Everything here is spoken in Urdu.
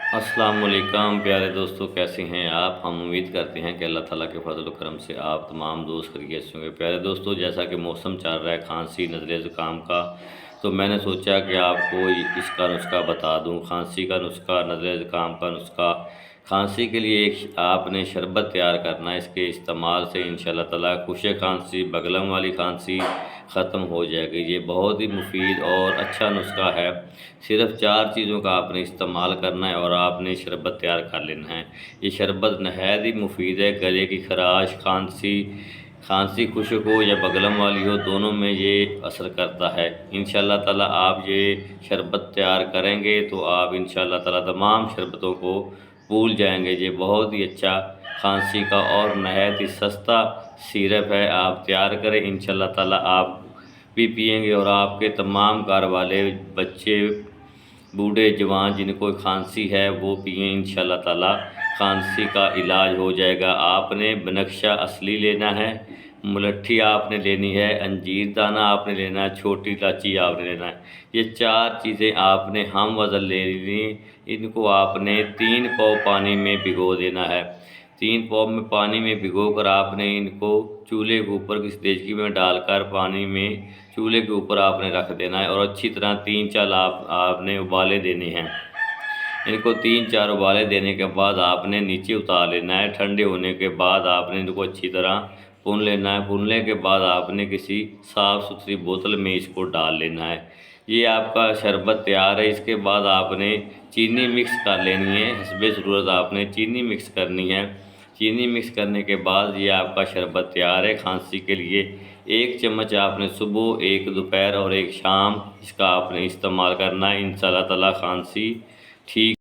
السلام علیکم پیارے دوستو، کیسے ہیں آپ؟ ہم امید کرتے ہیں کہ اللہ تعالیٰ کے فضل و کرم سے آپ تمام دوست خیریت سے ہوں گے۔ پیارے دوستو، جیسا کہ موسم چل رہا ہے کھانسی نزلے زکام کا، تو میں نے سوچا کہ آپ کو اس کا نسخہ بتا دوں۔ کھانسی کا نسخہ، نزلے زکام کا نسخہ۔ کھانسی کے لیے آپ نے شربت تیار کرنا ہے، اس کے استعمال سے انشاءاللہ تعالیٰ خشک کھانسی، بگلم والی کھانسی ختم ہو جائے گی۔ یہ بہت ہی مفید اور اچھا نسخہ ہے۔ صرف 4 چیزوں کا آپ نے استعمال کرنا ہے اور آپ نے شربت تیار کر لینا ہے۔ یہ شربت نہایت ہی مفید ہے۔ گلے کی خراش، کھانسی خشک ہو یا بگلم والی ہو، دونوں میں یہ اثر کرتا ہے۔ انشاءاللہ تعالیٰ آپ یہ شربت تیار کریں گے تو آپ انشاءاللہ تعالیٰ تمام شربتوں کو بھول جائیں گے۔ یہ بہت ہی اچھا کھانسی کا اور نہایت ہی سستا سیرپ ہے۔ آپ تیار کریں، انشاءاللہ تعالیٰ آپ بھی پئیں گے اور آپ کے تمام گھر والے، بچے، بوڑھے، جوان جن کو کھانسی ہے وہ پئیں، انشاءاللہ تعالیٰ کھانسی کا علاج ہو جائے گا۔ آپ نے بنفشہ اصلی لینا ہے، ملٹھی آپ نے لینی ہے، انجیر دانہ آپ نے لینا ہے، چھوٹی الائچی آپ نے لینا ہے۔ یہ 4 چیزیں آپ نے ہم وزن لے لینی۔ ان کو آپ نے 3 پاؤ پانی میں بھگو دینا ہے۔ 3 پاؤ میں پانی میں بھگو کر آپ نے ان کو چولہے کے اوپر کسی دیگچی میں ڈال کر پانی میں چولہے کے اوپر آپ نے رکھ دینا ہے اور اچھی طرح 3-4 آپ نے ابالے دینے ہیں۔ ان کو 3-4 ابالے دینے کے بعد آپ نے نیچے اتار لینا ہے۔ ٹھنڈے ہونے کے بعد آپ نے ان کو اچھی طرح بھون لینا ہے۔ بھوننے کے بعد آپ نے کسی صاف ستھری بوتل میں اس کو ڈال لینا ہے۔ یہ آپ کا شربت تیار ہے۔ اس کے بعد آپ نے چینی مکس کر لینی ہے، حسب ضرورت آپ نے چینی مکس کرنی ہے۔ چینی مکس کرنے کے بعد یہ آپ کا شربت تیار ہے کھانسی کے لیے۔ 1 چمچ آپ نے صبح، 1 دوپہر اور 1 شام اس کا آپ نے استعمال کرنا ہے۔ انشاءاللہ تعالیٰ کھانسی ٹھیک